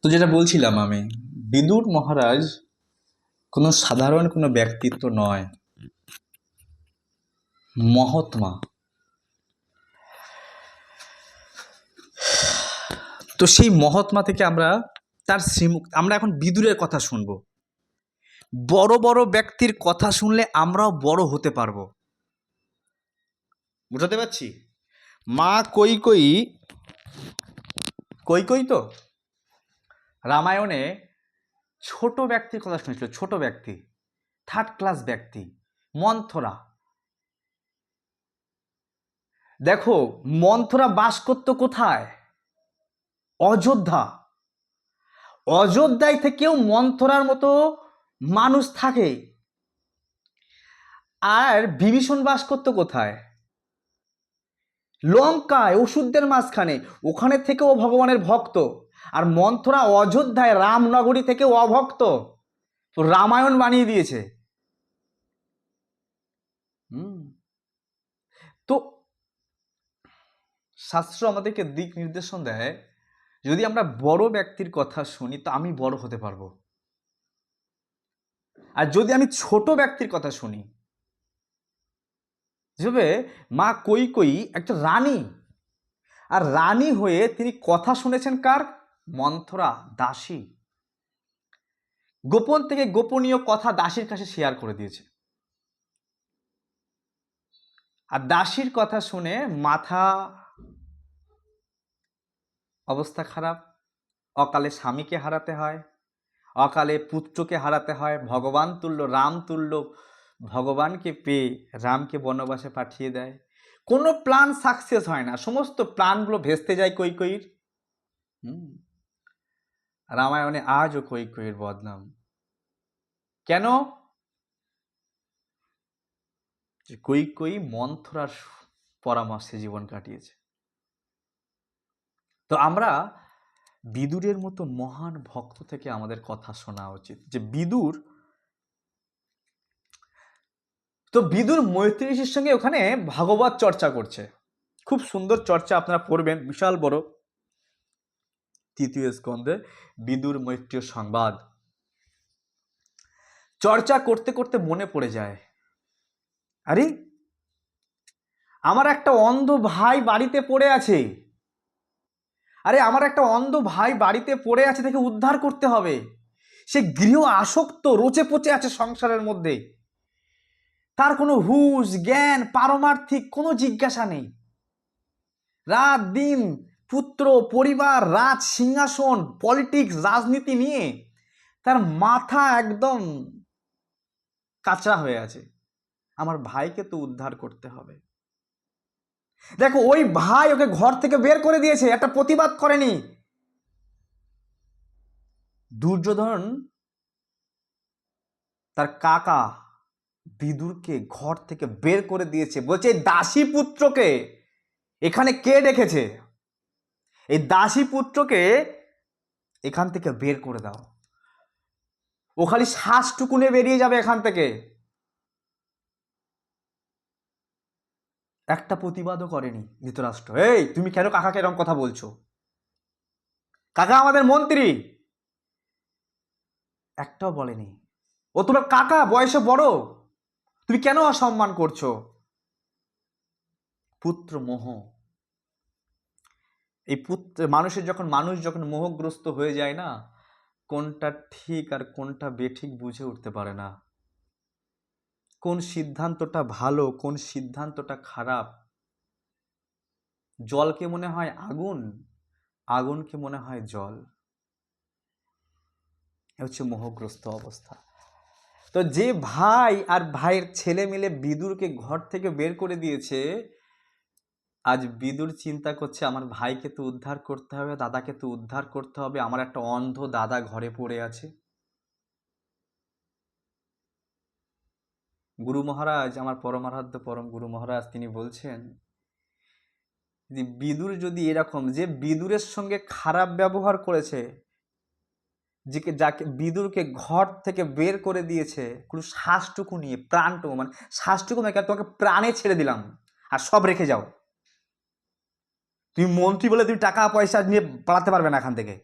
তো যেটা বলছিলাম আমি, বিদুর মহারাজ কোনো সাধারণ কোনো ব্যক্তিত্ব নয়, মহাত্মা। তো সেই মহাত্মা থেকে আমরা তার শ্রীমুখ, আমরা এখন বিদুরের কথা শুনব। বড় বড় ব্যক্তির কথা শুনলে আমরাও বড় হতে পারবো। বুঝাতে পারছি? মা কৈকেয়ী, কৈকেয়ী তো রামায়ণে ছোট ব্যক্তির কথা শুনেছিল, ছোট ব্যক্তি, থার্ড ক্লাস ব্যক্তি, মন্থরা। দেখো, মন্থরা বাস করত কোথায়? অযোধ্যা। অযোধ্যায় থেকেও মন্থরার মতো মানুষ থাকে। আর বিভীষণ বাস করত কোথায়? লঙ্কায়, ওষুধদের মাঝখানে। ওখানে থেকেও ভগবানের ভক্ত। আর মন্থরা অযোধ্যায় রামনগরী থেকেও অভক্ত। তো রামায়ণ বানিয়ে দিয়েছে। তো শাস্ত্র আমাদেরকে দিক নির্দেশন দেয়, যদি আমরা বড় ব্যক্তির কথা শুনি তো আমি বড় হতে পারবো। আর যদি আমি ছোট ব্যক্তির কথা শুনি, যেভাবে মা কৈকেয়ী একটা রানী, আর রানী হয়ে তিনি কথা শুনেছেন কার? মন্থরা, দাসী। গোপন থেকে গোপনীয় কথা দাসীর কাছে শেয়ার করে দিয়েছে। আর দাসীর কথা শুনে মাথা অবস্থা খারাপ, অকালে স্বামীকে হারাতে হয়, অকালে পুত্রকে হারাতে হয়, ভগবান তুল্য, রাম তুল্য ভগবানকে পেয়ে রামকে বনবাসে পাঠিয়ে দেয়। কোনো প্ল্যান সাকসেস হয় না, সমস্ত প্ল্যানগুলো ভেস্তে যায় কৈকেয়ীর। রামায়ণে আজও কৈকেয়ীর বদনাম। কেন? যে কৈকেয়ী মন্থরার পরামর্শে জীবন কাটিয়েছে। তো আমরা বিদুরের মতো মহান ভক্ত থেকে আমাদের কথা শোনা উচিত। যে বিদুর, তো বিদুর মৈত্রী ঋষির সঙ্গে ওখানে ভাগবত চর্চা করছে। খুব সুন্দর চর্চা, আপনারা পড়বেন, বিশাল বড়, তৃতীয় স্কন্ধে বিদুর মৈত্রীয় সংবাদ। চর্চা করতে করতে মনে পড়ে যায়, আরে আমার একটা অন্ধ ভাই বাড়িতে পড়ে আছে। আরে আমার একটা অন্ধ ভাই বাড়িতে পড়ে আছে, তাকে উদ্ধার করতে হবে। সে গৃহ আসক্ত, রোচে পচে আছে সংসারের মধ্যে। তার কোনো হুঁশ জ্ঞান পারমার্থিক কোনো জিজ্ঞাসা নেই। রাত দিন পুত্র, পরিবার, রাজ সিংহাসন, পলিটিক্স, রাজনীতি নিয়ে তার মাথা একদম কাঁচা হয়ে আছে। আমার ভাইকে তো উদ্ধার করতে হবে। দেখো, ওই ভাই ওকে ঘর থেকে বের করে দিয়েছে, একটা প্রতিবাদ করেনি। দুর্যোধন তার কাকা বিদুরকে ঘর থেকে বের করে দিয়েছে, বলছে দাসী পুত্রকে এখানে কে ডেকেছে? এই দাসী পুত্রকে এখান থেকে বের করে দাও। ও খালি শ্বাসটুকুনে বেরিয়ে যাবে এখান থেকে। একটা প্রতিবাদও করেনি ধৃতরাষ্ট্র। এই তুমি কেন কাকাকে এরকম কথা বলছো? কাকা আমাদের মন্ত্রী। একটাও বলেনি। ও তোমার কাকা, বয়সে বড়, তুমি কেন অসম্মান করছো? পুত্র মোহ। এই মানুষ যখন মোহগ্রস্ত হয়ে যায় না, কোনটা ঠিক আর কোনটা বেঠিক বুঝে উঠতে পারে না। কোন সিদ্ধান্তটা ভালো, কোন সিদ্ধান্তটা খারাপ। জলকে মনে হয় আগুন, আগুনকে মনে হয় জল। হচ্ছে মোহগ্রস্ত অবস্থা। তো যে ভাই আর ভাইয়ের ছেলে মিলে বিদুরকে ঘর থেকে বের করে দিয়েছে, আজ বিদুর চিন্তা করছে আমার ভাইকে তো উদ্ধার করতে হবে, দাদাকে তো উদ্ধার করতে হবে। আমার একটা অন্ধ দাদা ঘরে পড়ে আছে। গুরু মহারাজ, আমার পরমারাধ্য পরম গুরু মহারাজ, তিনি বলছেন যে বিদুর যদি এরকম, যে বিদুরের সঙ্গে খারাপ ব্যবহার করেছে, যাকে বিদুরকে ঘর থেকে বের করে দিয়েছে, কোনো শ্বাসটুকু নিয়ে, প্রাণটুকু, মানে শ্বাসটুকু নয়, তোমাকে প্রাণে ছেড়ে দিলাম আর সব রেখে যাও। তুমি মন্ত্রী বলে তুমি টাকা পয়সা নিয়ে পালাতে পারবে না এখান থেকে।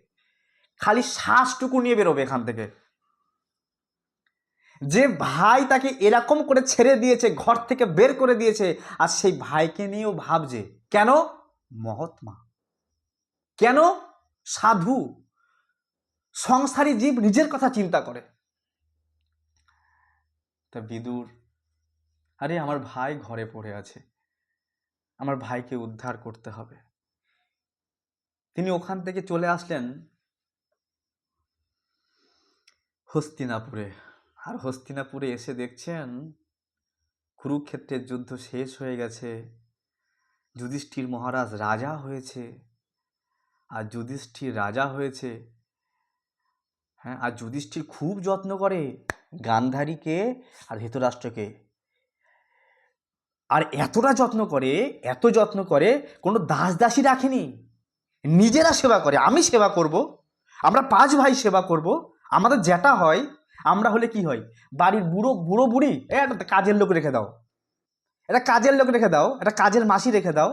খালি শ্বাসটুকু নিয়ে বেরোবে এখান থেকে। যে ভাই তাকে এরকম করে ছেড়ে দিয়েছে, ঘর থেকে বের করে দিয়েছে, আর সেই ভাইকে নিয়েও ভাবছে। কেন? মহাত্মা। কেন? সাধু। সংসারী জীব নিজের কথা চিন্তা করে। তা বিদুর, আরে আমার ভাই ঘরে পড়ে আছে, আমার ভাইকে উদ্ধার করতে হবে। তিনি ওখান থেকে চলে আসলেন হস্তিনাপুরে। আর হস্তিনাপুরে এসে দেখছেন কুরুক্ষেত্রের যুদ্ধ শেষ হয়ে গেছে, যুধিষ্ঠির মহারাজ রাজা হয়েছে। আর যুধিষ্ঠির রাজা হয়েছে, হ্যাঁ, আর যুধিষ্ঠির খুব যত্ন করে গান্ধারীকে আর ধৃতরাষ্ট্রকে। আর এতটা যত্ন করে, এত যত্ন করে, কোনো দাস দাসী রাখেনি, নিজেরা সেবা করে। আমি সেবা করব, আমরা 5 ভাই সেবা করব। আমাদের যেটা হয়, আমরা হলে কি হয়, বাড়ির বুড়ো বুড়ো বুড়ি, একটা কাজের লোক রেখে দাও, এটা কাজের লোক রেখে দাও, এটা কাজের মাসি রেখে দাও।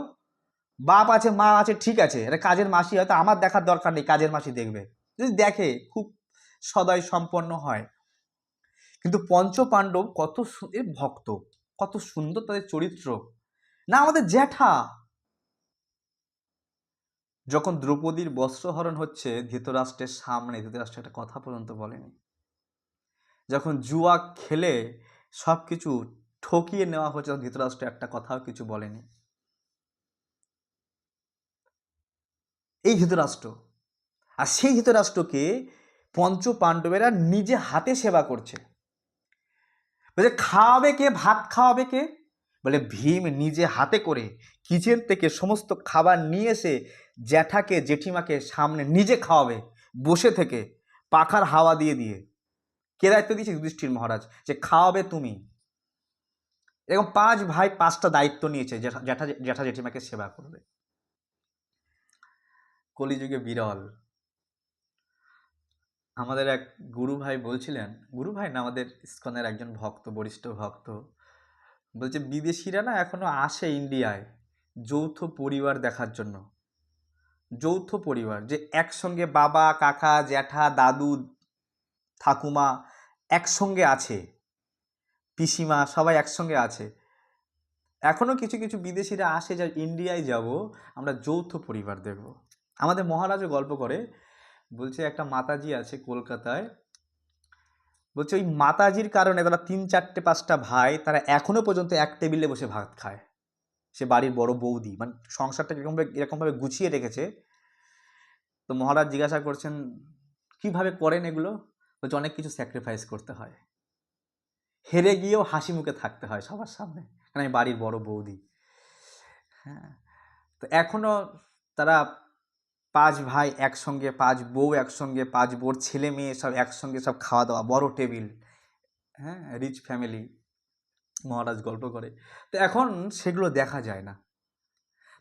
বাপ আছে, মা আছে, ঠিক আছে, এটা কাজের মাসি, হয়তো আমার দেখার দরকার নেই, কাজের মাসি দেখবে। যদি দেখে খুব সদয় সম্পন্ন হয়। কিন্তু পঞ্চ পাণ্ডব কত ভক্ত, কত সুন্দর তাদের চরিত্র। না, আমাদের জ্যাঠা। যখন দ্রৌপদীর বস্ত্রহরণ হচ্ছে ধৃতরাষ্ট্রের সামনে, ধৃতরাষ্ট্র একটা কথা পর্যন্ত বলেনি। যখন জুয়া খেলে সব কিছু ঠকিয়ে নেওয়া হচ্ছে, তখন ধৃতরাষ্ট্র একটা কথাও কিছু বলেনি। এই ধৃতরাষ্ট্র, আর সেই ধৃতরাষ্ট্রকে পঞ্চ পাণ্ডবেরা নিজে হাতে সেবা করছে। বলে খাওয়াবে কে, ভাত খাওয়াবে কে? বলে ভীম নিজে হাতে করে কিচেন থেকে সমস্ত খাবার নিয়ে এসে জ্যাঠাকে জেঠিমাকে সামনে নিজে খাওয়াবে, বসে থেকে পাখার হাওয়া দিয়ে দিয়ে। কে দায়িত্ব দিয়েছে? যুধিষ্ঠির মহারাজ, যে খাওয়াবে তুমি। এরকম 5 ভাই 5টা দায়িত্ব নিয়েছে, জ্যাঠা জ্যাঠা জেঠিমাকে সেবা করবে। কলিযুগে বিরল। আমাদের এক গুরু ভাই বলছিলেন, গুরু ভাই না, আমাদের ইসকনের একজন ভক্ত, বরিষ্ঠ ভক্ত, বলছে বিদেশিরা না এখনো আসে ইন্ডিয়ায় যৌথ পরিবার দেখার জন্য। যৌথ পরিবার, যে একসঙ্গে বাবা, কাকা, জ্যাঠা, দাদু, ঠাকুমা একসঙ্গে আছে, পিসিমা সবাই একসঙ্গে আছে। এখনো কিছু কিছু বিদেশিরা আসে, যা ইন্ডিয়ায় যাব আমরা যৌথ পরিবার দেখব। আমাদের মহারাজও গল্প করে, বলছে একটা মাতাজি আছে কলকাতায়, বলছে ওই মাতাজির কারণে তারা 3, 4, 5টা ভাই, তারা এখনো পর্যন্ত এক টেবিলে বসে ভাত খায়। সে বাড়ির বড় বৌদি, মানে সংসারটা এরকমভাবে গুছিয়ে রেখেছে। তো মহারাজ জিজ্ঞাসা করছেন কিভাবে করেন এগুলো? বলছে অনেক কিছু স্যাক্রিফাইস করতে হয়, হেরে গিয়েও হাসি মুখে থাকতে হয় সবার সামনে, কারণ আমি বাড়ির বড় বৌদি। হ্যাঁ, তো এখনো তারা 5 ভাই একসঙ্গে, 5 বউ একসঙ্গে, 5 বউর ছেলে মেয়ে সব একসঙ্গে, সব খাওয়া দাওয়া, বড় টেবিল, হ্যাঁ, রিচ ফ্যামিলি। মহারাজ গল্প করে। তো এখন সেগুলো দেখা যায় না।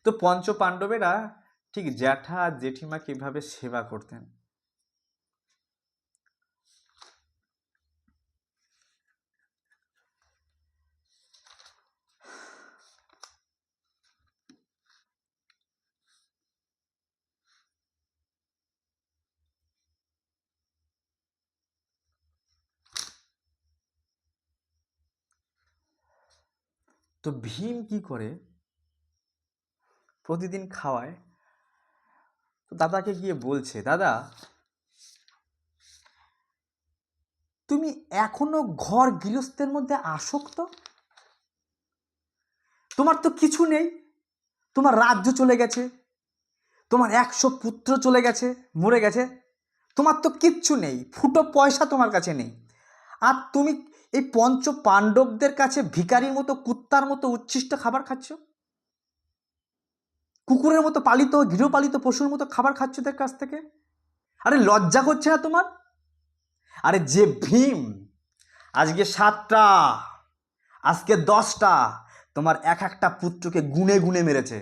তো পঞ্চ পাণ্ডবেরা ঠিক জ্যাঠা জেঠিমাকে এভাবে সেবা করতেন। তো ভীম কি করে, প্রতিদিন খাওয়ায়। তো দাদাকে গিয়ে বলছে, দাদা তুমি এখনো ঘর গৃহস্থের মধ্যে আসক্ত, তোমার তো কিছু নেই, তোমার রাজ্য চলে গেছে, তোমার 100 পুত্র চলে গেছে, মরে গেছে, তোমার তো কিচ্ছু নেই, ফুটো পয়সা তোমার কাছে নেই। আর তুমি এই পঞ্চ পাণ্ডবদের কাছে ভিখারির মতো, কুত্তার মতো উচ্ছিষ্ট খাবার খাচ্ছ, কুকুরের মতো পালিত, গৃহপালিত পশুর মতো খাবার খাচ্ছ তার কাছ থেকে। আরে লজ্জা করছে না তোমার? আরে যে ভীম আজকে 7টা, আজকে 10টা, তোমার এক একটা পুত্রকে গুনে গুনে মেরেছে,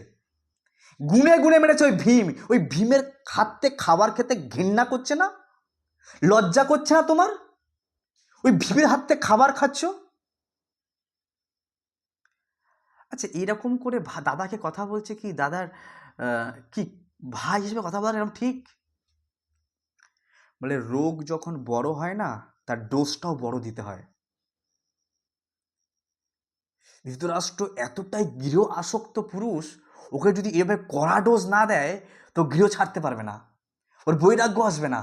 গুনে গুনে মেরেছে ওই ভীম। ওই ভীমের হাতে খাবার খেতে ঘৃণা করছে না? লজ্জা করছে না তোমার? ওই ভীমের হাতে খাবার খাচ্ছ। আচ্ছা, এরকম করে দাদাকে কথা বলছে কি, দাদার কি ভাই হিসেবে কথা বলার এরকম ঠিক? বলে রোগ যখন বড় হয় না, তার ডোজটাও বড় দিতে হয়। ধৃতরাষ্ট্র এতটাই গৃহ আসক্ত পুরুষ, ওকে যদি এভাবে কড়া ডোজ না দেয় তো গৃহ ছাড়তে পারবে না, ওর বৈরাগ্য আসবে না।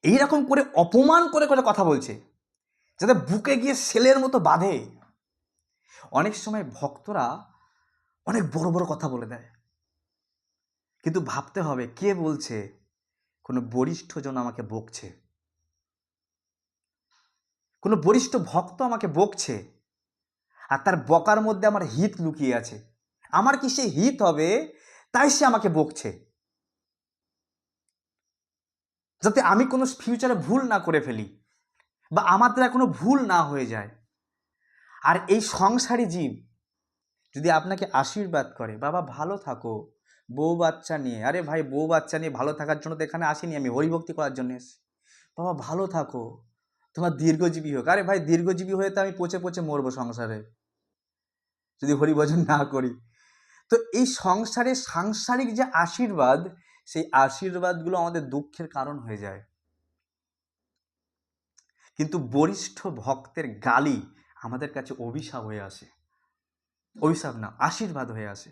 এইরকম করে অপমান করে করে কথা বলছে, যাতে বুকে গিয়ে সেলের মতো বাঁধে। অনেক সময় ভক্তরা অনেক বড় বড় কথা বলে দেয়, কিন্তু ভাবতে হবে কে বলছে। কোনো বরিষ্ঠ জন আমাকে বকছে, কোনো বরিষ্ঠ ভক্ত আমাকে বকছে, আর তার বকার মধ্যে আমার হিত লুকিয়ে আছে। আমার কি সে হিত হবে, তাই সে আমাকে বকছে, যাতে আমি কোনো ফিউচারে ভুল না করে ফেলি, বা আমার দ্বারা কোনো ভুল না হয়ে যায়। আর এই সংসারী জীব যদি আপনাকে আশীর্বাদ করে, বাবা ভালো থাকো বউ বাচ্চা নিয়ে, আরে ভাই বউ বাচ্চা নিয়ে ভালো থাকার জন্য তো এখানে আসিনি, আমি হরিভক্তি করার জন্য এসেছি। বাবা ভালো থাকো, তোমার দীর্ঘজীবী হোক। আরে ভাই দীর্ঘজীবী হয়ে তো আমি পচে পচে মরবো সংসারে, যদি হরিভজন না করি। তো এই সংসারে সাংসারিক যে আশীর্বাদ, সেই আশীর্বাদগুলো আমাদের দুঃখের কারণ হয়ে যায়। কিন্তু বরিষ্ঠ ভক্তের গালি আমাদের কাছে অভিশাপ হয়ে আসে। অভিশাপ না, আশীর্বাদ হয়ে আসে।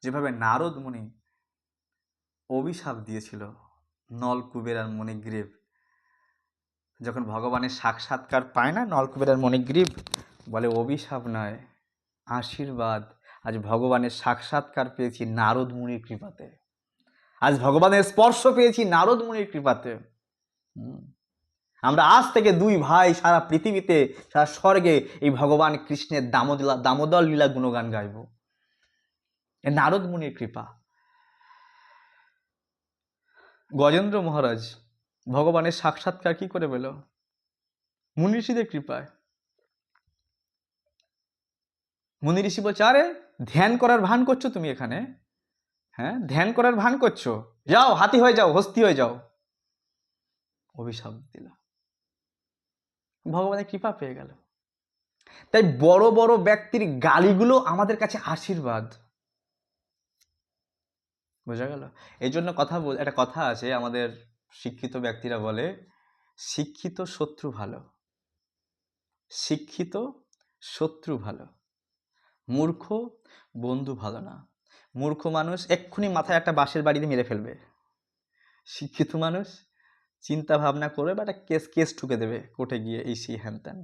যেভাবে নারদ মুনি অভিশাপ দিয়েছিল নলকুবের আর মণিগ্রীব, যখন ভগবানের সাক্ষাৎকার পায় না নলকুবের আর মণিগ্রীব, বলে অভিশাপ নয় আশীর্বাদ। আজ ভগবানের সাক্ষাৎকার পেয়েছি নারদ মুনির কৃপাতে, আজ ভগবানের স্পর্শ পেয়েছি নারদ মুনির কৃপাতে। আমরা আজ থেকে দুই ভাই সারা পৃথিবীতে, সারা স্বর্গে এই ভগবান কৃষ্ণের দামোদর লীলা গুণগান গাইব, এ নারদ মুনির কৃপা। গজেন্দ্র মহারাজ ভগবানের সাক্ষাৎকার কি করে পেল? মুনি ঋষিদের কৃপায়। মুনি ঋষি বলছে, আরে ধ্যান করার ভান করছো তুমি এখানে, হ্যাঁ ধ্যান করার ভান করছো, যাও হাতি হয়ে যাও, হস্তি হয়ে যাও। অভিশাপ দিল, ভগবানের কৃপা পেয়ে গেল। তাই বড় বড় ব্যক্তির গালিগুলো আমাদের কাছে আশীর্বাদ। বোঝা গেল? এই জন্য একটা কথা আছে, আমাদের শিক্ষিত ব্যক্তিরা বলে, শিক্ষিত শত্রু ভালো, শিক্ষিত শত্রু ভালো, মূর্খ বন্ধু ভালো না। মূর্খ মানুষ এক্ষুনি মাথায় একটা বাঁশের বাড়ি দিয়ে মেরে ফেলবে, শিক্ষিত মানুষ চিন্তা ভাবনা করবে বা একটা কেস ঠুকে দেবে কোর্টে গিয়ে, এই সেই হ্যান ত্যান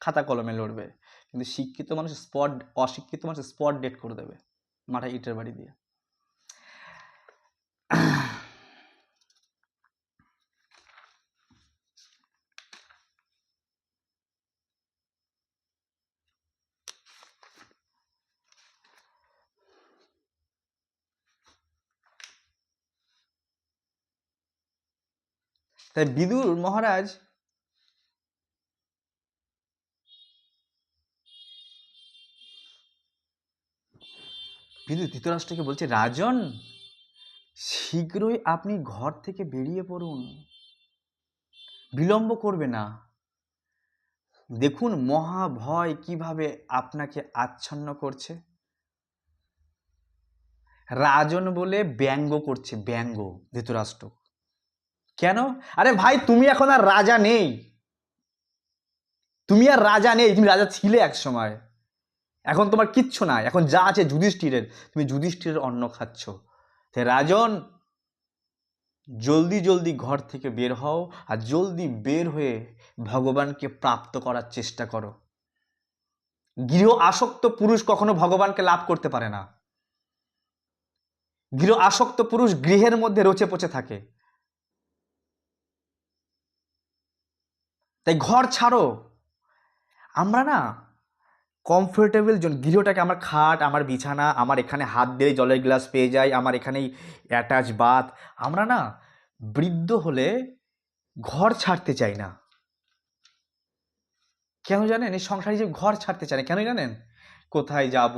খাতা কলমে লড়বে। কিন্তু অশিক্ষিত মানুষ স্পট ডেট করে দেবে মাথায় ইটের বাড়ি দিয়ে। তাই বিদুর মহারাজ ধৃতরাষ্ট্রকে বলছে, রাজন শীঘ্রই আপনি ঘর থেকে বেরিয়ে পড়ুন, বিলম্ব করবে না। দেখুন মহাভয় কিভাবে আপনাকে আচ্ছন্ন করছে। রাজন বলে ব্যঙ্গ করছে, ব্যঙ্গ ধৃতরাষ্ট্র। কেন? আরে ভাই তুমি এখন আর রাজা নেই, তুমি রাজা ছিলে এক সময়, এখন তোমার কিচ্ছু নাই, এখন যা আছে যুধিষ্ঠিরের, তুমি যুধিষ্ঠিরের অন্ন খাচ্ছ। রাজন জলদি জলদি ঘর থেকে বের হও, আর জলদি বের হয়ে ভগবানকে প্রাপ্ত করার চেষ্টা করো। গৃহ আসক্ত পুরুষ কখনো ভগবানকে লাভ করতে পারে না। গৃহ আসক্ত পুরুষ গৃহের মধ্যে রচে পচে থাকে। তাই ঘর ছাড়ো। আমরা না কমফোর্টেবল জোন, গৃহটাকে আমার খাট, আমার বিছানা, আমার এখানে হাত দিয়ে জলের গ্লাস পেয়ে যাই, আমার এখানেই অ্যাটাচ বাথ। আমরা না বৃদ্ধ হলে ঘর ছাড়তে চাই না। কেন জানেন? এই সংসারে যে ঘর ছাড়তে চায় না কেন জানেন? কোথায় যাব,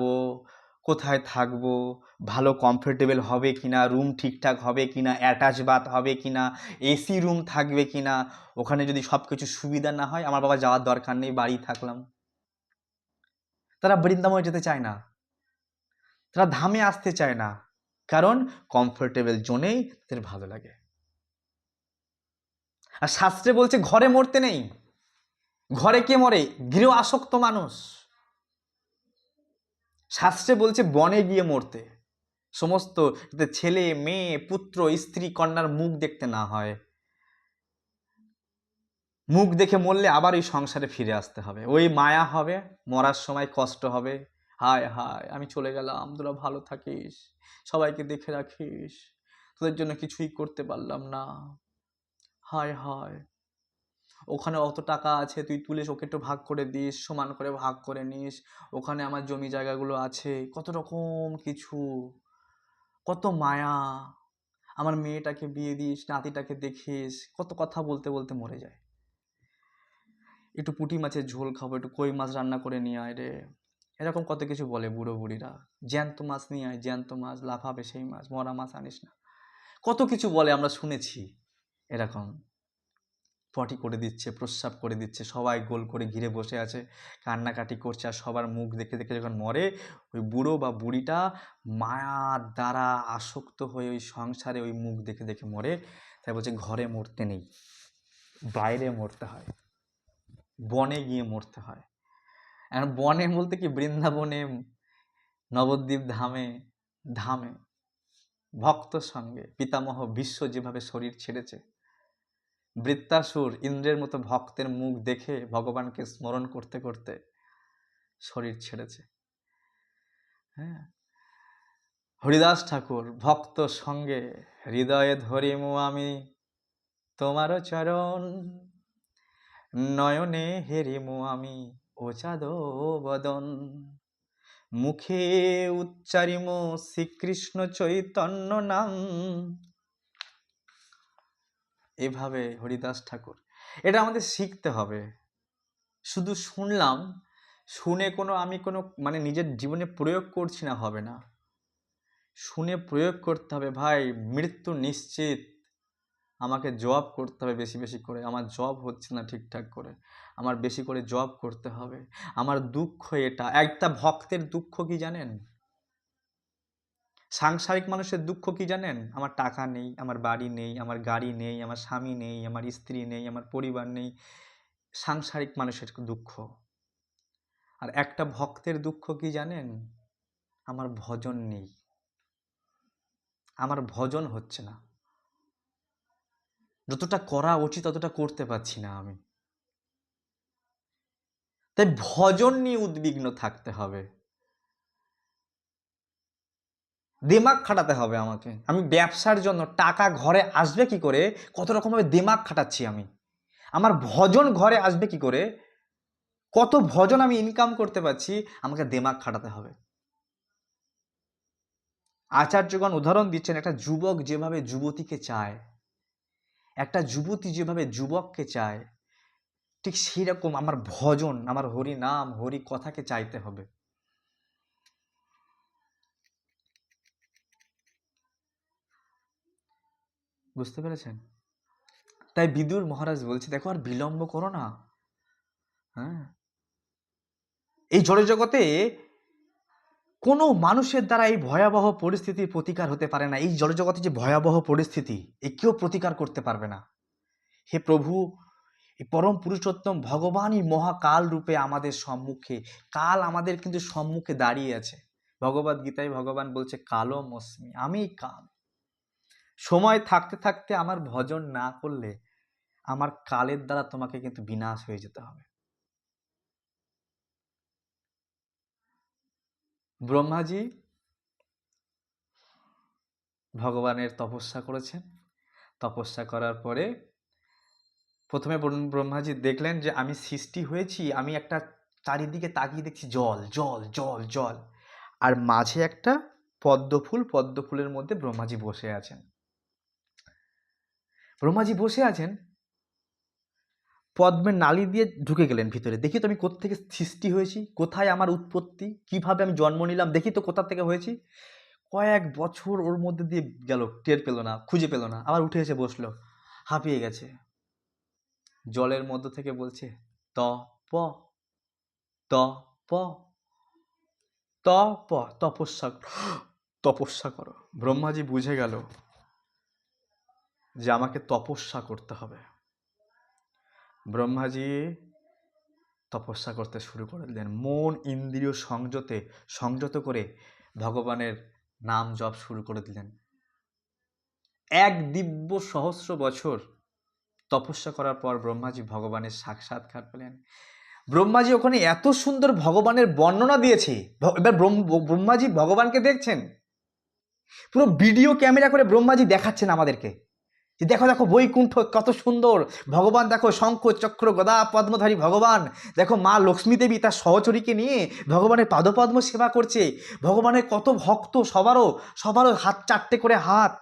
কোথায় থাকবো, ভালো কমফোর্টেবল হবে কিনা, রুম ঠিকঠাক হবে কিনা, অ্যাটাচ বাথ হবে কিনা, এসি রুম থাকবে কিনা, ওখানে যদি সব কিছু সুবিধা না হয়, আমার বাবা যাওয়ার দরকার নেই, বাড়ি থাকলাম। তারা বৃন্দাবনে যেতে চায় না, তারা ধামে আসতে চায় না, কারণ কমফোর্টেবল জোনেই তাদের ভালো লাগে। আর শাস্ত্রে বলছে ঘরে মরতে নেই। ঘরে কে মরে? গৃহ আসক্ত মানুষ। শাস্ত্রে বলছে বনে গিয়ে মরতে। সমস্ত ছেলে মেয়ে পুত্র স্ত্রী কন্যার মুখ দেখতে না হয়। মুখ দেখে মরলে আবার ওই সংসারে ফিরে আসতে হবে, ওই মায়া হবে, মরার সময় কষ্ট হবে। হায় হায় আমি চলে গেলাম, তোরা ভালো থাকিস, সবাইকে দেখে রাখিস, তোদের জন্য কিছুই করতে পারলাম না। হায় হায় ওখানে অত টাকা আছে, তুই তুলিস, ওকে একটু ভাগ করে দিস, সমান করে ভাগ করে নিস। ওখানে আমার জমি জায়গাগুলো আছে, কত রকম কিছু, কত মায়া। আমার মেয়েটাকে বিয়ে দিস, নাতিটাকে দেখিস, কত কথা বলতে বলতে মরে যায়। একটু পুঁটি মাছের ঝোল খাবো, একটু কই মাছ রান্না করে নিয়ে আয় রে, এরকম কত কিছু বলে বুড়ো বুড়িরা। জ্যান্ত মাছ নিয়ে আয়, জ্যান্ত মাছ, লাফাবে সেই মাছ, মরা মাছ আনিস না, কত কিছু বলে, আমরা শুনেছি। এরকম পটি করে দিচ্ছে, প্রস্রাব করে দিচ্ছে, সবাই গোল করে ঘিরে বসে আছে, কান্নাকাটি করছে, আর সবার মুখ দেখে দেখে যখন মরে, ওই বুড়ো বা বুড়িটা মায়ার দ্বারা আসক্ত হয়ে ওই সংসারে ওই মুখ দেখে দেখে মরে। তাই বলছে ঘরে মরতে নেই, বাইরে মরতে হয়, বনে গিয়ে মরতে হয়। এখন বনে বলতে কি, বৃন্দাবনে, নবদ্বীপ ধামে, ধামে ভক্ত সঙ্গে পিতামহ বিশ্ব যেভাবে শরীর ছেড়েছে, বৃত্তাসুর ইন্দ্রের মতো ভক্তের মুখ দেখে ভগবানকে স্মরণ করতে করতে শরীর ছেড়েছে। হ্যাঁ, হরিদাস ঠাকুর ভক্ত সঙ্গে হৃদয়ে ধরিমু আমি তোমারও চরণ, নয়নে হেরিমু আমি ওচাদ বদন, মুখে উচ্চারিমু শ্রীকৃষ্ণ চৈতন্য নাম। এভাবে হরিদাস ঠাকুর, এটা আমাদের শিখতে হবে। শুধু শুনলাম, শুনে আমি কোনো নিজের জীবনে প্রয়োগ করছি না, হবে না। শুনে প্রয়োগ করতে হবে। ভাই মৃত্যু নিশ্চিত, আমাকে জব করতে হবে বেশি বেশি করে, আমার জব হচ্ছে না ঠিকঠাক করে, আমার বেশি করে জব করতে হবে। আমার দুঃখ এটা, একটা ভক্তের দুঃখ কি জানেন? সাংসারিক মানুষের দুঃখ কি জানেন? আমার টাকা নেই, আমার বাড়ি নেই, আমার গাড়ি নেই, আমার স্বামী নেই, আমার স্ত্রী নেই, আমার পরিবার নেই, সাংসারিক মানুষের দুঃখ। আর একটা ভক্তের দুঃখ কি জানেন? আমার ভজন নেই, আমার ভজন হচ্ছে না, যতটা করা উচিত ততটা করতে পারছি না আমি। তাই ভজন নিয়ে উদ্বিগ্ন থাকতে হবে, দিমাগ খাটাতে হবে আমাকে। আমি ব্যবসার জন্য টাকা ঘরে আসবে কি করে, কত রকমভাবে দিমাগ খাটাচ্ছি আমি। আমার ভজন ঘরে আসবে কি করে, কত ভজন আমি ইনকাম করতে পারছি, আমাকে দিমাগ খাটাতে হবে। আচার্যগণ উদাহরণ দিচ্ছেন, একটা যুবক যেভাবে যুবতীকে চায়, একটা যুবতী যেভাবে যুবককে চায়, ঠিক সেই রকম আমার ভজন, আমার হরি নাম হরি কথাকে চাইতে হবে। বুঝতে পেরেছেন? তাই বিদুর মহারাজ বলছে, দেখো আর বিলম্ব করো না। হ্যাঁ, এই জড়জগতে কোনো মানুষের দ্বারা এই ভয়াবহ পরিস্থিতির প্রতিকার হতে পারে না। এই জড়জগতে যে ভয়াবহ পরিস্থিতি, এ কেউ প্রতিকার করতে পারবে না। হে প্রভু, এই পরম পুরুষোত্তম ভগবানই মহাকাল রূপে আমাদের সম্মুখে, কাল আমাদের কিন্তু সম্মুখে দাঁড়িয়ে আছে। ভগবদ গীতায় ভগবান বলছে কালম অস্মি, আমি কাল। সময় থাকতে থাকতে আমার ভজন না করলে আমার কালের দ্বারা তোমাকে কিন্তু বিনাশ হয়ে যেতে হবে। ব্রহ্মাজি ভগবানের তপস্যা করেছেন, তপস্যা করার পরে প্রথমে ব্রহ্মাজি দেখলেন যে আমি সৃষ্টি হয়েছি, আমি একটা চারিদিকে তাকিয়ে দেখছি জল জল জল জল, আর মাঝে একটা পদ্মফুল, পদ্মফুলের মধ্যে ব্রহ্মাজি বসে আছেন। ব্রহ্মাজি বসে আছেন, পদ্মের নালি দিয়ে ঢুকে গেলেন ভিতরে, দেখি তো আমি কোত্থেকে সৃষ্টি হয়েছি, কোথায় আমার উৎপত্তি, কিভাবে আমি জন্ম নিলাম, দেখি তো কোথা থেকে হয়েছি। কয়েক বছর ওর মধ্যে দিয়ে গেল, টের পেল না, খুঁজে পেল না, আবার উঠে এসে বসলো, হাঁপিয়ে গেছে। জলের মধ্য থেকে বলছে ত প ত প ত প, তপস্যা তপস্যা করো। ব্রহ্মাজি বুঝে গেল যে আমাকে তপস্যা করতে হবে। ব্রহ্মাজি তপস্যা করতে শুরু করে দিলেন, মন ইন্দ্রিয় সংযত করে ভগবানের নাম জপ শুরু করে দিলেন। এক দিব্য সহস্র বছর তপস্যা করার পর ব্রহ্মাজি ভগবানের সাক্ষাৎকার পেলেন। ব্রহ্মাজি ওখানে এত সুন্দর ভগবানের বর্ণনা দিয়েছে। এবার ব্রহ্মাজি ভগবানকে দেখছেন, পুরো ভিডিও ক্যামেরা করে ব্রহ্মাজি দেখাচ্ছেন আমাদেরকে যে দেখো দেখো বৈকুণ্ঠ কত সুন্দর, ভগবান দেখো শঙ্খ চক্র গদা পদ্মধারী ভগবান, দেখো মা লক্ষ্মী দেবী তার সহচরীকে নিয়ে ভগবানের পাদপদ্ম সেবা করছে, ভগবানের কত ভক্ত, সবারও হাত চারটে করে হাত,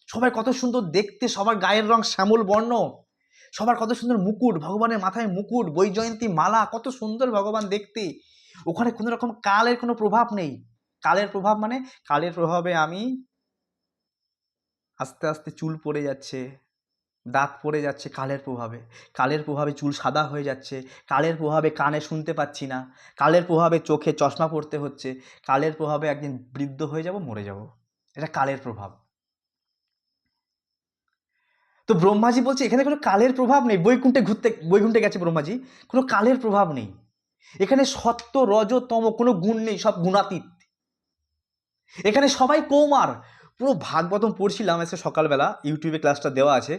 সবাই কত সুন্দর দেখতে, সবার গায়ের রং শ্যামল বর্ণ, সবার কত সুন্দর মুকুট, ভগবানের মাথায় মুকুট, বৈজয়ন্তী মালা, কত সুন্দর ভগবান দেখতে। ওখানে কোনো রকম কালের কোনো প্রভাব নেই। কালের প্রভাব মানে কালের প্রভাবে আমি আস্তে আস্তে চুল পড়ে যাচ্ছে, দাঁত পড়ে যাচ্ছে, কালের প্রভাবে চুল সাদা হয়ে যাচ্ছে, কালের প্রভাবে কানে শুনতে পাচ্ছি না, কালের প্রভাবে চোখে চশমা পড়তে হচ্ছে, কালের প্রভাবে একদিন বৃদ্ধ হয়ে যাব, মরে যাব। এটা কালের প্রভাব। তো ব্রহ্মাজি বলছে এখানে কোনো কালের প্রভাব নেই। বৈকুণ্ঠে গেছে ব্রহ্মাজি, কোনো কালের প্রভাব নেই। এখানে সত্য রজ তম কোনো গুণ নেই, সব গুণাতীত। এখানে সবাই কৌমার। পুরো ভাগবতম পড়ছিলাম আজকে সকালবেলা, ইউটিউবে ক্লাসটা দেওয়া আছে,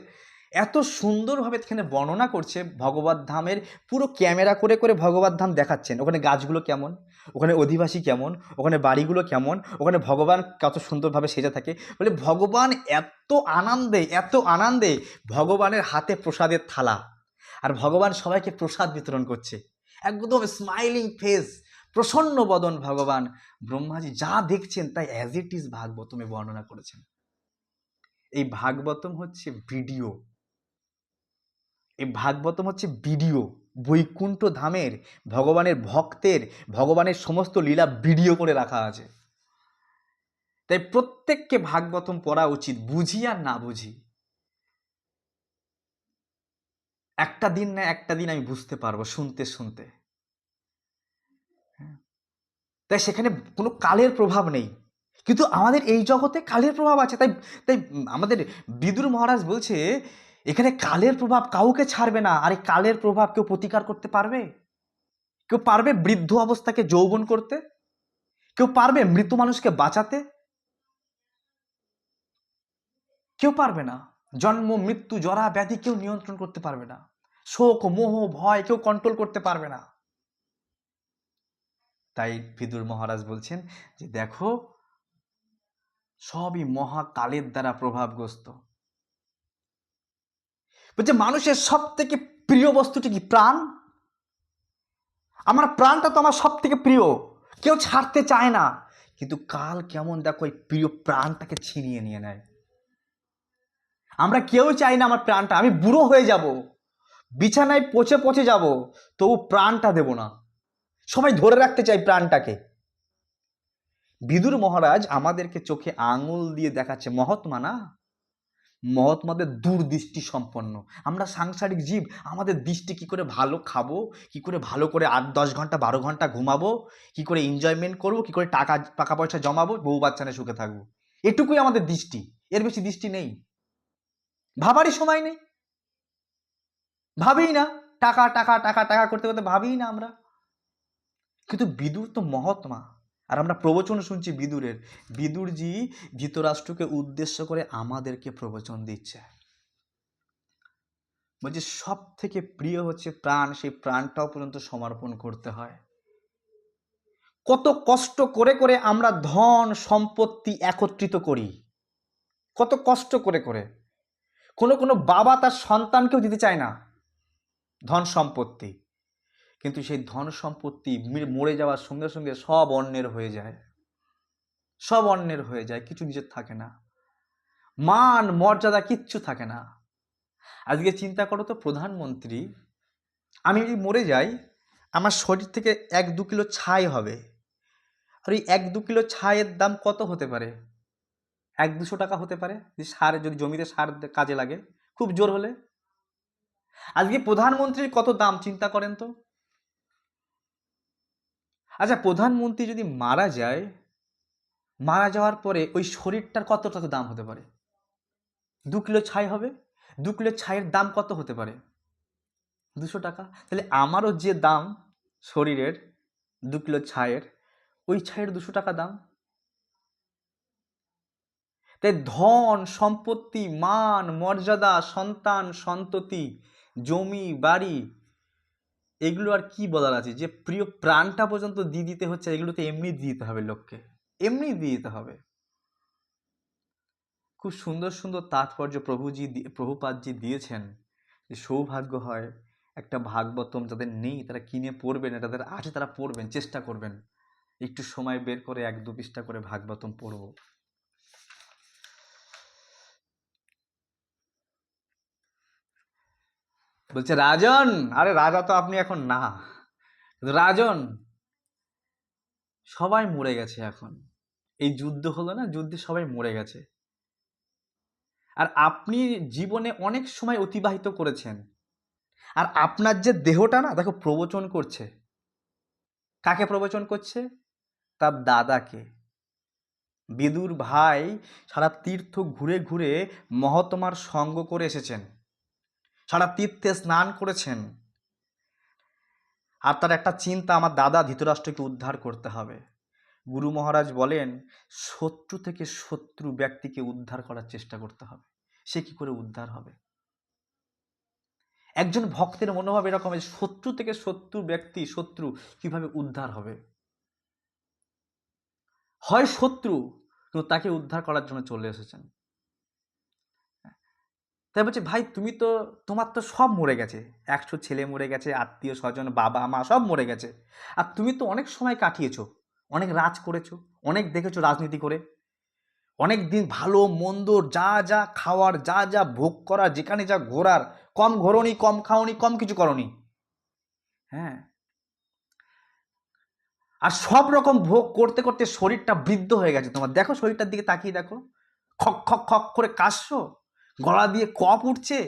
এত সুন্দরভাবে এখানে বর্ণনা করছে ভগবত ধামের, পুরো ক্যামেরা করে করে ভগবত ধাম দেখাচ্ছেন। ওখানে গাছগুলো কেমন, ওখানে অধিবাসী কেমন, ওখানে বাড়িগুলো কেমন, ওখানে ভগবান কত সুন্দরভাবে সেজে থাকে। বলে ভগবান এত আনন্দে ভগবানের হাতে প্রসাদের থালা, আর ভগবান সবাইকে প্রসাদ বিতরণ করছে, একদম স্মাইলিং ফেস, প্রসন্ন বদন ভগবান। ব্রহ্মাজি যা দেখছেন তাই অ্যাজ ইট ইজ ভাগবতমে বর্ণনা করেছেন। এই ভাগবতম হচ্ছে ভিডিও, বৈকুণ্ঠ ধামের ভগবানের ভক্তের, ভগবানের সমস্ত লীলা ভিডিও করে রাখা আছে। তাই প্রত্যেককে ভাগবতম পড়া উচিত, বুঝি আর না বুঝি। একটা দিন না একটা দিন আমি বুঝতে পারবো শুনতে শুনতে। তাই সেখানে কোনো কালের প্রভাব নেই, কিন্তু আমাদের এই জগতে কালের প্রভাব আছে। তাই তাই আমাদের বিদুর মহারাজ বলছে এখানে কালের প্রভাব কাউকে ছাড়বে না। আর এই কালের প্রভাব কেউ প্রতিকার করতে পারবে? কেউ পারবে বৃদ্ধ অবস্থাকে যৌবন করতে? কেউ পারবে মৃত মানুষকে বাঁচাতে? কেউ পারবে না। জন্ম মৃত্যু জরা ব্যাধি কেউ নিয়ন্ত্রণ করতে পারবে না। শোক মোহ ভয় কেউ কন্ট্রোল করতে পারবে না। তাই বিদুর মহারাজ বলছেন যে দেখো সবই মহাকালের দ্বারা প্রভাবগ্রস্ত। বলছে মানুষের সব থেকে প্রিয় বস্তুটি কি? প্রাণ। আমার প্রাণটা তো আমার সব থেকে প্রিয়, কেউ ছাড়তে চায় না, কিন্তু কাল কেমন দেখো এই প্রিয় প্রাণটাকে ছিনিয়ে নিয়ে নেয়। আমরা কেউ চাই না আমার প্রাণটা, আমি বুড়ো হয়ে যাব, বিছানায় পচে পচে যাব, তবু প্রাণটা দেব না। সবাই ধরে রাখতে চাই প্রাণটাকে। বিদুর মহারাজ আমাদেরকে চোখে আঙুল দিয়ে দেখাচ্ছে মহাত্মা না, মহাত্মাদের দূরদৃষ্টি সম্পন্ন। আমরা সাংসারিক জীব, আমাদের দৃষ্টি কি করে ভালো খাবো, কি করে ভালো করে 8-10 ঘন্টা 12 ঘন্টা ঘুমাবো, কি করে এনজয়মেন্ট করবো, কি করে টাকা পয়সা জমাবো, বউ বাচ্চা নিয়ে সুখে থাকবো, এটুকুই আমাদের দৃষ্টি। এর বেশি দৃষ্টি নেই, ভাবারই সময় নেই, ভাবিই না। টাকা টাকা টাকা টাকা করতে করতে ভাবিই না আমরা। কিন্তু বিদুর তো মহাত্মা, আর আমরা প্রবচন শুনছি বিদুরের। বিদুরজি ধৃতরাষ্ট্রকে উদ্দেশ্য করে আমাদেরকে প্রবচন দিচ্ছে, বলছে সব থেকে প্রিয় হচ্ছে প্রাণ, সেই প্রাণটাও পর্যন্ত সমর্পণ করতে হয়। কত কষ্ট করে করে আমরা ধন সম্পত্তি একত্রিত করি, কত কষ্ট করে করে। কোনো কোনো বাবা তার সন্তানকেও দিতে চায় না ধন সম্পত্তি, কিন্তু সেই ধন সম্পত্তি মরে যাওয়ার সঙ্গে সঙ্গে সব অন্যের হয়ে যায়, সব অন্যের হয়ে যায়, কিছু নিজের থাকে না, মান মর্যাদা কিচ্ছু থাকে না। আজকে চিন্তা করো তো, প্রধানমন্ত্রী, আমি যদি মরে যাই আমার শরীর থেকে 1-2 কিলো ছাই হবে, আর ওই 1-2 কিলো ছাইয়ের দাম কত হতে পারে? 100-200 টাকা হতে পারে, যদি জমিতে সার কাজে লাগে, খুব জোর হলে। আজকে প্রধানমন্ত্রীর কত দাম চিন্তা করেন তো। আচ্ছা, প্রধানমন্ত্রী যদি মারা যায়, মারা যাওয়ার পরে ওই শরীরটার কত টাকা দাম হতে পারে? 2 কিলো ছাই হবে, 2 কিলো ছাইয়ের দাম কত হতে পারে? 200 টাকা। তাহলে আমারও যে দাম শরীরের 2 কিলো ছাইয়ের, ওই ছাইয়ের 200 টাকা দাম। তাই ধন সম্পত্তি মান মর্যাদা সন্তান সন্ততি জমি বাড়ি এগুলো আর কি বলার আছে, যে প্রিয় প্রাণটা পর্যন্ত দিয়ে দিতে হচ্ছে, এগুলো তো এমনি দিয়ে দিতে হবে লোককে, এমনি দিয়ে দিতে হবে। খুব সুন্দর সুন্দর তাৎপর্য প্রভুপাদজি দিয়েছেন, যে সৌভাগ্য হয় একটা ভাগবতম যাদের নেই তারা কিনে পড়বেন, যাদের আছে তারা পড়বেন, চেষ্টা করবেন একটু সময় বের করে 1-2 পৃষ্ঠা করে ভাগবতম পড়ব। বলছে রাজন, আরে রাজা তো আপনি এখন না, রাজন সবাই মরে গেছে এখন, এই যুদ্ধ হলো না, যুদ্ধে সবাই মরে গেছে, আর আপনি জীবনে অনেক সময় অতিবাহিত করেছেন, আর আপনার যে দেহটা না দেখো প্রবচন করছে, কাকে প্রবচন করছে? তার দাদাকে। বিদুর ভাই সারা তীর্থ ঘুরে ঘুরে মহাত্মার সঙ্গ করে এসেছেন, সারা তীর্থে স্নান করেছেন, আর তার একটা চিন্তা আমার দাদা ধৃতরাষ্ট্রকে উদ্ধার করতে হবে। গুরু মহারাজ বলেন শত্রু থেকে শত্রু ব্যক্তিকে উদ্ধার করার চেষ্টা করতে হবে। সে কি করে উদ্ধার হবে? একজন ভক্তের মনোভাব এরকম, শত্রু থেকে শত্রু ব্যক্তি শত্রু কিভাবে উদ্ধার হবে? হয় শত্রু কিন্তু তাকে উদ্ধার করার জন্য চলে এসেছেন। তাই বলছে ভাই তুমি তো, তোমার তো সব মরে গেছে, 100 ছেলে মরে গেছে, আত্মীয় স্বজন বাবা মা সব মরে গেছে, আর তুমি তো অনেক সময় কাটিয়েছো, অনেক রাজ করেছো, অনেক দেখেছো রাজনীতি করে, অনেক দিন ভালো মন্দ যা যা খাওয়ার যা যা ভোগ করার যেখানে যা ঘোরার, কম ঘোরনি কম খাওনি কম কিছু করনি, হ্যাঁ, আর সব রকম ভোগ করতে করতে শরীরটা বৃদ্ধ হয়ে গেছে তোমার। দেখো শরীরটার দিকে তাকিয়ে দেখো, খক খক খক করে কাশছো, গলা দিয়ে কপ উঠছে,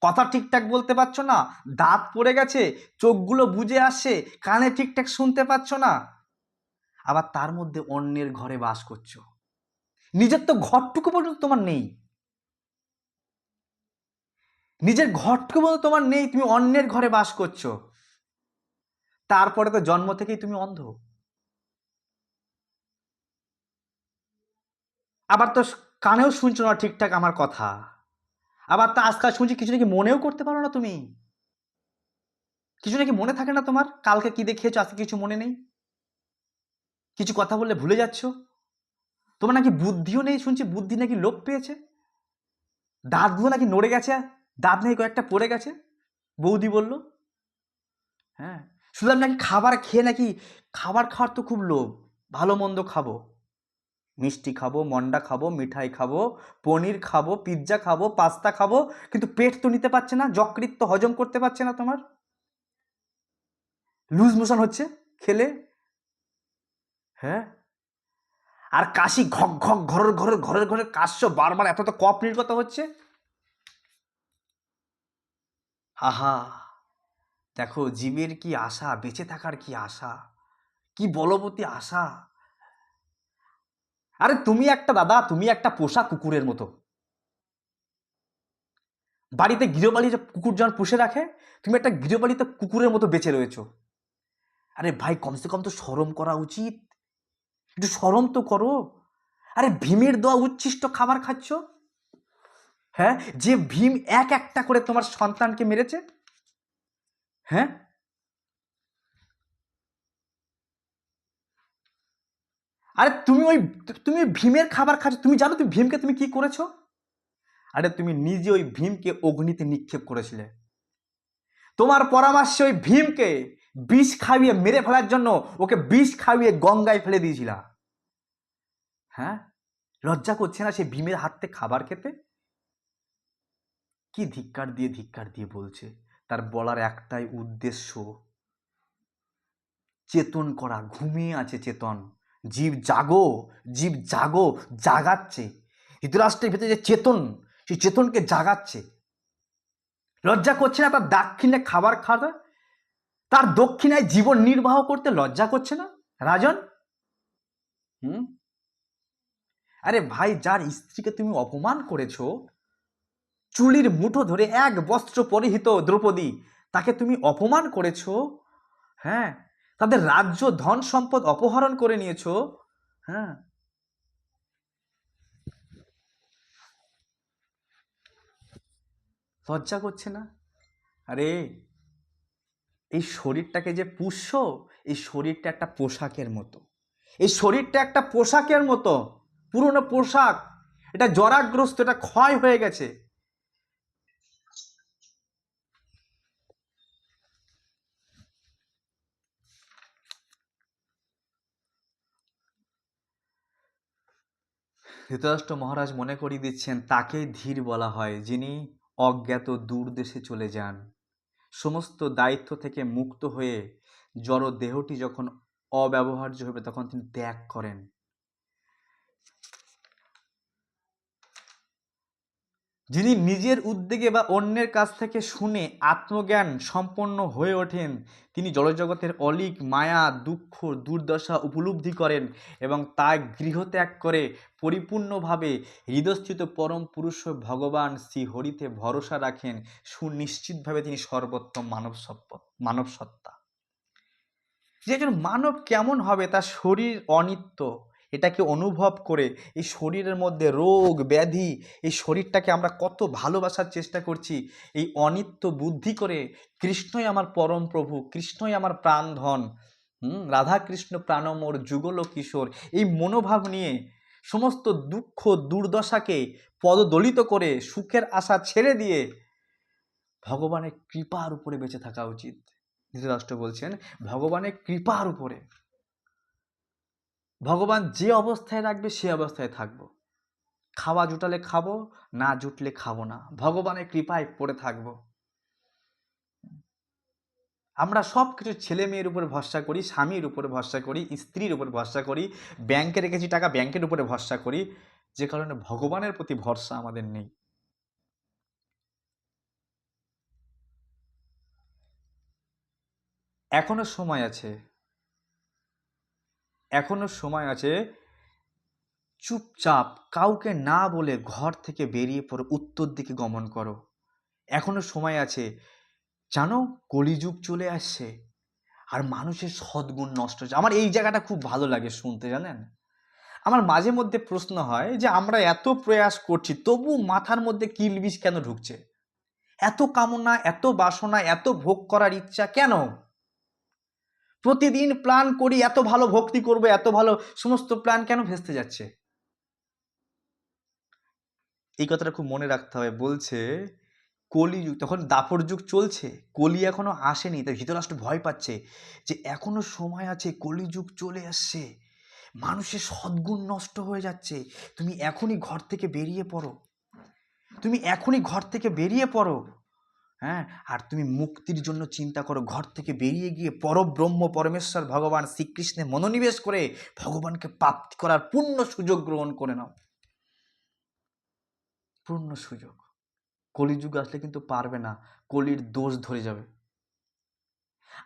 কথা ঠিকঠাক বলতে পারছো না, দাঁত পড়ে গেছে, চোখগুলো বুজে আসছে, কানে ঠিকঠাক শুনতে পাচ্ছ না, আবার তার মধ্যে অন্যের ঘরে বাস করছো, নিজের তো ঘরটুকু পর্যন্ত তোমার নেই, নিজের ঘরটুকু পর্যন্ত তোমার নেই, তুমি অন্যের ঘরে বাস করছো, তারপরে তো জন্ম থেকেই তুমি অন্ধ, আবার তো কানেও শুনছো না ঠিকঠাক আমার কথা, আবার তো আজকাল শুনছি কিছু নাকি মনেও করতে পারো না তুমি, কিছু নাকি মনে থাকে না তোমার, কালকে কি দেখিয়েছো আজকে কিছু মনে নেই, কিছু কথা বললে ভুলে যাচ্ছ, তোমার নাকি বুদ্ধিও নেই, শুনছি বুদ্ধি নাকি লোপ পেয়েছে, দাঁতগুলো নাকি নড়ে গেছে, দাঁত নাকি কয়েকটা পড়ে গেছে, বৌদি বলল, হ্যাঁ, শুনলাম নাকি খাবার খেয়ে নাকি, খাবার খাওয়ার তো খুব লোভ, ভালো মন্দ খাবো, মিষ্টি খাবো মন্ডা খাবো মিঠাই খাবো পনির খাবো পিৎজা খাবো পাস্তা খাবো, কিন্তু পেট তো নিতে পারছে না, যকৃৎ তো হজম করতে পারছে না তোমার, লুজ মোশন হচ্ছে খেলে, হ্যাঁ, আর কাশি ঘক ঘক ঘরের ঘরের ঘরের ঘরে কাশছো বারবার, এত তো কফ নির্গত হচ্ছে, আহা, দেখো জীবের কি আশা, বেঁচে থাকার কি আশা, কি বলবতী আশা। আরে তুমি একটা দাদা, তুমি একটা পোষা কুকুরের মতো, বাড়িতে গৃহপালিত কুকুর যেমন পুষে রাখে, তুমি একটা গৃহপালিত কুকুরের মতো বেঁচে রয়েছো। আরে ভাই কমসে কম তো শরম করা উচিত, একটু শরম তো করো। আরে ভীমের দেওয়া উচ্ছিষ্ট খাবার খাচ্ছ, হ্যাঁ, যে ভীম এক একটা করে তোমার সন্তানকে মেরেছে, হ্যাঁ, আরে তুমি ভীমের খাবার খাচ্ছ, তুমি জানো তুমি ভীমকে তুমি কি করেছো? আরে তুমি নিজে ওই ভীমকে অগ্নিতে নিক্ষেপ করেছিলে, তোমার পরামর্শে ওই ভীমকে বিষ খাইয়ে মেরে ফেলার জন্য ওকে বিষ খাইয়ে গঙ্গায় ফেলে দিয়েছিলা, হ্যাঁ, লজ্জা করছে না সে ভীমের হাত থেকে খাবার খেতে? কি ধিক্কার দিয়ে বলছে, তার বলার একটাই উদ্দেশ্য, চেতন করা, ঘুমিয়ে আছে চেতন, জীব জাগো, জীব জাগো, জাগাচ্ছে, ধৃতরাষ্ট্রের ভেতরে যে চেতন, সেই চেতনকে জাগাচ্ছে, লজ্জা করছে না তার দাক্ষিণে খাবার খাওয়া, তার দক্ষিণায় জীবন নির্বাহ করতে লজ্জা করছে না রাজন? হুম, আরে ভাই যার স্ত্রীকে তুমি অপমান করেছো, চুলির মুঠো ধরে এক বস্ত্র পরিহিত দ্রৌপদী, তাকে তুমি অপমান করেছো, হ্যাঁ, তাদের রাজ্য ধন সম্পদ অপহরণ করে নিয়েছো, হ্যাঁ, লজ্জা করছে না? আরে এই শরীরটাকে যে পুষছো, এই শরীরটা একটা পোশাকের মতো, এই শরীরটা একটা পোশাকের মতো, পুরনো পোশাক, এটা জরাগ্রস্ত, এটা ক্ষয় হয়ে গেছে। ধৃতরাষ্ট্র মহারাজ মনে করিয়ে দিচ্ছেন তাকেই ধীর বলা হয় যিনি অজ্ঞাত দূর দেশে চলে যান, সমস্ত দায়িত্ব থেকে মুক্ত হয়ে জড় দেহটি যখন অব্যবহার্য হবে তখন তিনি ত্যাগ করেন। যিনি নিজের উদ্যোগে বা অন্যের কাছ থেকে শুনে আত্মজ্ঞান সম্পন্ন হয়ে ওঠেন, তিনি জড়জগতের অলীক মায়া দুঃখ দুর্দশা উপলব্ধি করেন এবং তা গৃহত্যাগ করে পরিপূর্ণভাবে হৃদয়স্থিত পরম পুরুষ ভগবান শ্রীহরিতে ভরসা রাখেন। সুনিশ্চিতভাবে তিনি সর্বোত্তম মানব সত্তা। যে একজন মানব কেমন হবে, তার শরীর অনিত্য, এটাকে অনুভব করে এই শরীরের মধ্যে রোগ ব্যাধি, এই শরীরটাকে আমরা কত ভালোবাসার চেষ্টা করছি, এই অনিত্য বুদ্ধি করে কৃষ্ণই আমার পরম প্রভু, কৃষ্ণই আমার প্রাণধন, রাধা কৃষ্ণ প্রাণমোর যুগল কিশোর, এই মনোভাব নিয়ে সমস্ত দুঃখ দুর্দশাকে পদদলিত করে সুখের আশা ছেড়ে দিয়ে ভগবানের কৃপার উপরে বেঁচে থাকা উচিত। ধৃতরাষ্ট্র বলছেন ভগবানের কৃপার উপরে, ভগবান যে অবস্থায় রাখবে সে অবস্থায় থাকবো, খাওয়া জুটালে খাবো, না জুটলে খাবো না, ভগবানের কৃপায় পড়ে থাকবো। আমরা সব কিছু ছেলে মেয়ের উপরে ভরসা করি, স্বামীর উপরে ভরসা করি, স্ত্রীর উপরে ভরসা করি, ব্যাংকে রেখেছি টাকা ব্যাংকের উপরে ভরসা করি, যে কারণে ভগবানের প্রতি ভরসা আমাদের নেই। এখনো সময় আছে, এখনো সময় আছে, চুপচাপ কাউকে না বলে ঘর থেকে বেরিয়ে পড়ো, উত্তর দিকে গমন করো। এখনো সময় আছে, জানো কলিযুগ চলে আসছে আর মানুষের সদ্গুণ নষ্ট হচ্ছে। আমার এই জায়গাটা খুব ভালো লাগে শুনতে, জানেন, আমার মাঝে মধ্যে প্রশ্ন হয় যে আমরা এত প্রয়াস করছি তবু মাথার মধ্যে কিলবিষ কেন ঢুকছে, এত কামনা, এত বাসনা, এত ভোগ করার ইচ্ছা কেন? প্রতিদিন প্ল্যান করি এত ভালো ভক্তি করবো, এত ভালো, সমস্ত প্ল্যান কেন ভেস্তে যাচ্ছে? এই কথাটা খুব মনে রাখতে হবে। বলছে কলিযুগ, তখন দাপর যুগ চলছে, কলি এখনো আসেনি, তাই ধৃতরাষ্ট্র ভয় পাচ্ছে যে এখনো সময় আছে, কলিযুগ চলে আসছে, মানুষের সদ্গুণ নষ্ট হয়ে যাচ্ছে, তুমি এখনই ঘর থেকে বেরিয়ে পড়ো, তুমি এখনই ঘর থেকে বেরিয়ে পড়ো, হ্যাঁ, আর তুমি মুক্তির জন্য চিন্তা করো, ঘর থেকে বেরিয়ে গিয়ে পরব্রহ্ম পরমেশ্বর ভগবান শ্রীকৃষ্ণে মনোনিবেশ করে ভগবানকে প্রাপ্তি করার পূর্ণ সুযোগ গ্রহণ করে নাও, পূর্ণ সুযোগ। কলিযুগ আসলে কিন্তু পারবে না, কলির দোষ ধরে যাবে।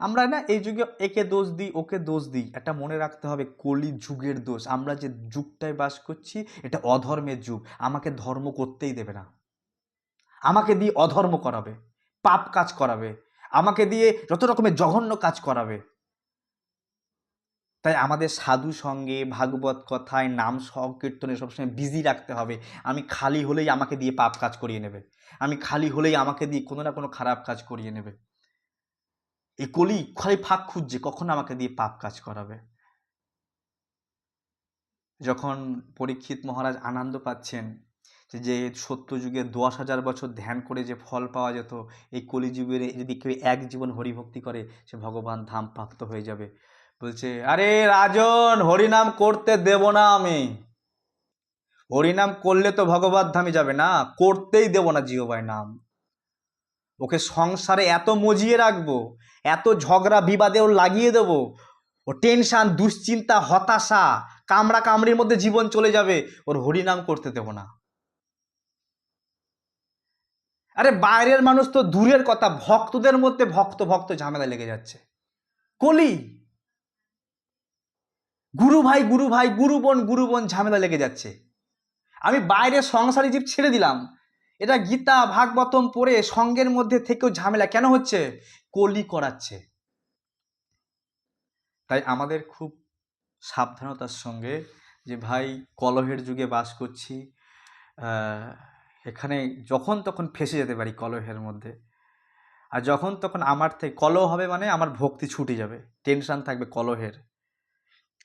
আমরা না এই যুগে একে দোষ দিই, ওকে দোষ দিই, এটা মনে রাখতে হবে কলি যুগের দোষ। আমরা যে যুগটায় বাস করছি এটা অধর্মের যুগ, আমাকে ধর্ম করতেই দেবে না, আমাকে দিয়ে অধর্ম করাবে, পাপ কাজ করাবে, আমাকে দিয়ে যত রকমের জঘন্য কাজ করাবে। তাই আমাদের সাধু সঙ্গে ভাগবত কথায় নাম সংকীর্তনে সবসময় বিজি রাখতে হবে। আমি খালি হলেই আমাকে দিয়ে পাপ কাজ করিয়ে নেবে, আমি খালি হলেই আমাকে দিয়ে কোনো না কোনো খারাপ কাজ করিয়ে নেবে। এই কলি খালি ফাঁক খুঁজছে কখন আমাকে দিয়ে পাপ কাজ করাবে। যখন পরীক্ষিত মহারাজ আনন্দ পাচ্ছেন যে সত্যযুগে 10,000 বছর ধ্যান করে যে ফল পাওয়া যেত, এই কলিযুগের যদি কেউ এক জীবন হরিভক্তি করে সে ভগবান ধাম প্রাপ্ত হয়ে যাবে। বলছে আরে রাজন, হরিনাম করতে দেব না আমি, হরিনাম করলে তো ভগবত ধামে যাবে না, করতেই দেব না জিহ্বার নাম, ওকে সংসারে এত মজিয়ে রাখবো, এত ঝগড়া বিবাদেও লাগিয়ে দেবো, ও টেনশন দুশ্চিন্তা হতাশা কামড়া কামড়ির মধ্যে জীবন চলে যাবে, ওর হরিনাম করতে দেব না। আরে বাইরের মানুষ তো দূরের কথা, ভক্তদের মধ্যে ভক্ত ভক্ত ঝামেলা লেগে যাচ্ছে। কলি, গুরু ভাই গুরু বোন ঝামেলা লেগে যাচ্ছে। আমি বাইরের সংসারী জীব ছেড়ে দিলাম, এটা গীতা ভাগবতম পড়ে সঙ্গের মধ্যে থেকেও ঝামেলা কেন হচ্ছে? কলি করাচ্ছে। তাই আমাদের খুব সাবধানতার সঙ্গে, যে ভাই কলহের যুগে বাস করছি, এখানে যখন তখন ফেঁসে যেতে পারি কলহের মধ্যে। আর যখন তখন আমার থেকে কলহ হবে মানে আমার ভক্তি ছুটে যাবে, টেনশন থাকবে কলহের,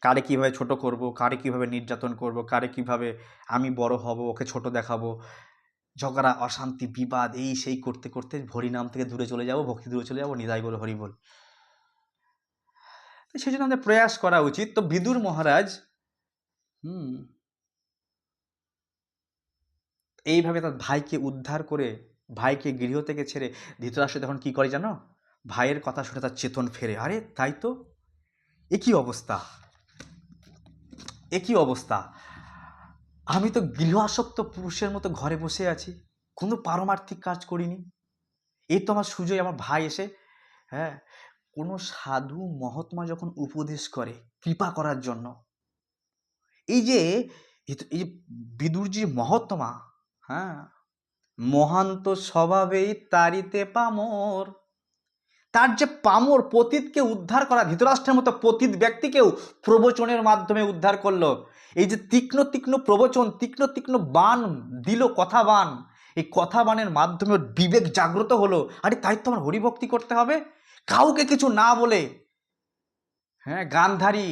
কারে কিভাবে ছোট করব, কারে কিভাবে নির্যাতন করব, কারে কিভাবে আমি বড় হব, ওকে ছোট দেখাবো, ঝগড়া অশান্তি বিবাদ এই সেই করতে করতে হরিনাম থেকে দূরে চলে যাব, ভক্তি দূরে চলে যাব, নিদায় বলে হরি বল। সেই জন্য আমাদের প্রয়াস করা উচিত। তো বিদুর মহারাজ এইভাবে তার ভাইকে উদ্ধার করে, ভাইকে গৃহ থেকে ছেড়ে ধৃতরাষ্ট্র তখন কি করে জানো? ভাইয়ের কথা শুনে তার চেতন ফেরে। আরে তাই তো, একই অবস্থা, একই অবস্থা। আমি তো গৃহাসক্ত পুরুষের মতো ঘরে বসে আছি, কোনো পারমার্থিক কাজ করিনি। এই তো আমার সুযোগ, আমার ভাই এসে, হ্যাঁ, কোনো সাধু মহাত্মা যখন উপদেশ করে কৃপা করার জন্য, এই যে বিদুরজি মহাত্মা, হ্যাঁ, মহান্ত স্বভাবেই তারিতে পামর, তার যে পামর, পতিতকে উদ্ধার করা, ধৃতরাষ্ট্রের মতো পতিত ব্যক্তিকেও প্রবচনের মাধ্যমে উদ্ধার করলো। এই যে তীক্ষ্ণ তীক্ষ্ণ প্রবচন, তীক্ষ্ণ তীক্ষ্ণ বাণ দিল, কথা বাণ, এই কথা বাণের মাধ্যমে ওর বিবেক জাগ্রত হলো। আরে তাই তো আমার হরিভক্তি করতে হবে, কাউকে কিছু না বলে। হ্যাঁ, গান্ধারী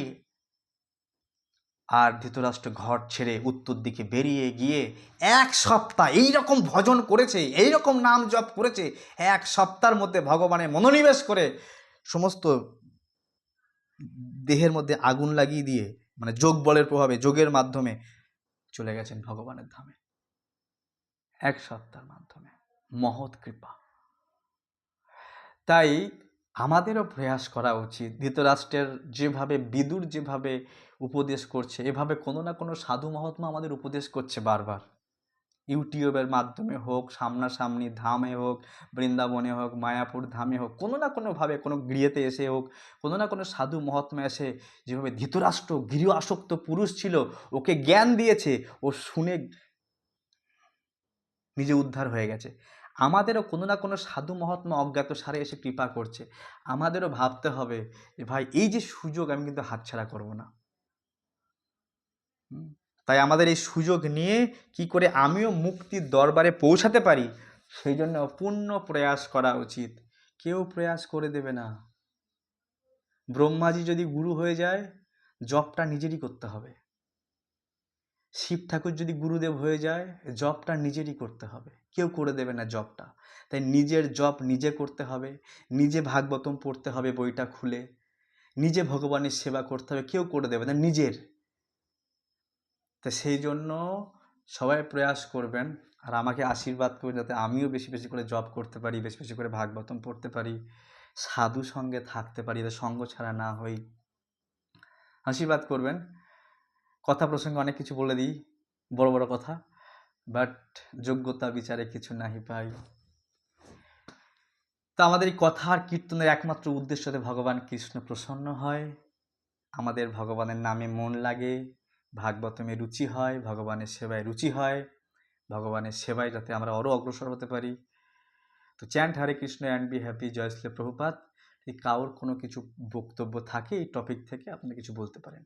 আর ধৃতরাষ্ট্র ঘর ছেড়ে উত্তর দিকে বেরিয়ে গিয়ে 1 সপ্তাহ এইরকম ভজন করেছে, এইরকম নাম জপ করেছে, 1 সপ্তাহের মধ্যে ভগবানের মনোনিবেশ করে সমস্ত দেহের মধ্যে আগুন লাগিয়ে দিয়ে, মানে যোগ বলের প্রভাবে, যোগের মাধ্যমে চলে গেছেন ভগবানের ধামে 1 সপ্তাহের মাধ্যমে। মহৎ কৃপা। তাই আমাদেরও প্রয়াস করা উচিত, ধৃতরাষ্ট্রের যেভাবে বিদুর যেভাবে উপদেশ করছে, এভাবে কোনো না কোনো সাধু মহাত্মা আমাদের উপদেশ করছে বারবার, ইউটিউবের মাধ্যমে হোক, সামনাসামনি ধামে হোক, বৃন্দাবনে হোক, মায়াপুর ধামে হোক, কোনো না কোনোভাবে কোনো গৃহেতে এসে হোক, কোনো না কোনো সাধু মহাত্মা এসে যেভাবে ধৃতরাষ্ট্র গৃহ আসক্ত পুরুষ ছিল, ওকে জ্ঞান দিয়েছে, ও শুনে নিজে উদ্ধার হয়ে গেছে। আমাদেরও কোনো না কোনো সাধু মহাত্মা অজ্ঞাত সারে এসে কৃপা করছে। আমাদেরও ভাবতে হবে যে ভাই এই যে সুযোগ, আমি কিন্তু হাতছাড়া করব না। তাই আমাদের এই সুযোগ নিয়ে কি করে আমিও মুক্তির দরবারে পৌঁছাতে পারি, সেই জন্য পূর্ণ প্রয়াস করা উচিত। কেউ প্রয়াস করে দেবে না। ব্রহ্মাজি যদি গুরু হয়ে যায়, জপটা নিজেরই করতে হবে। শিব ঠাকুর যদি গুরুদেব হয়ে যায়, জপটা নিজেরই করতে হবে, কেউ করে দেবে না জপটা। তাই নিজের জপ নিজে করতে হবে, নিজে ভাগবতম পড়তে হবে বইটা খুলে, নিজে ভগবানের সেবা করতে হবে, কেউ করে দেবে না, নিজের। তা সেই জন্য সবাই প্রয়াস করবেন, আর আমাকে আশীর্বাদ করবেন যাতে আমিও বেশি বেশি করে জপ করতে পারি, বেশি বেশি করে ভাগবতম পড়তে পারি, সাধু সঙ্গে থাকতে পারি, যাতে সঙ্গ ছাড়া না হই। আশীর্বাদ করবেন। কথা প্রসঙ্গে অনেক কিছু বলে দিই, বড় বড় কথা, বাট যোগ্যতা বিচারে কিছু নাহি পাই। তা আমাদের এই কথা আর কীর্তনের একমাত্র উদ্দেশ্য যাতে ভগবান কৃষ্ণ প্রসন্ন হয়, আমাদের ভগবানের নামে মন লাগে, ভাগবতমে রুচি হয়, ভগবানের সেবায় রুচি হয়, ভগবানের সেবায় যাতে আমরা আরও অগ্রসর হতে পারি। তো chant Hare Krishna and be happy, Jai Shri Prabhupada. যদি কারোর কোনো কিছু বক্তব্য থাকে এই টপিক থেকে, আপনি কিছু বলতে পারেন।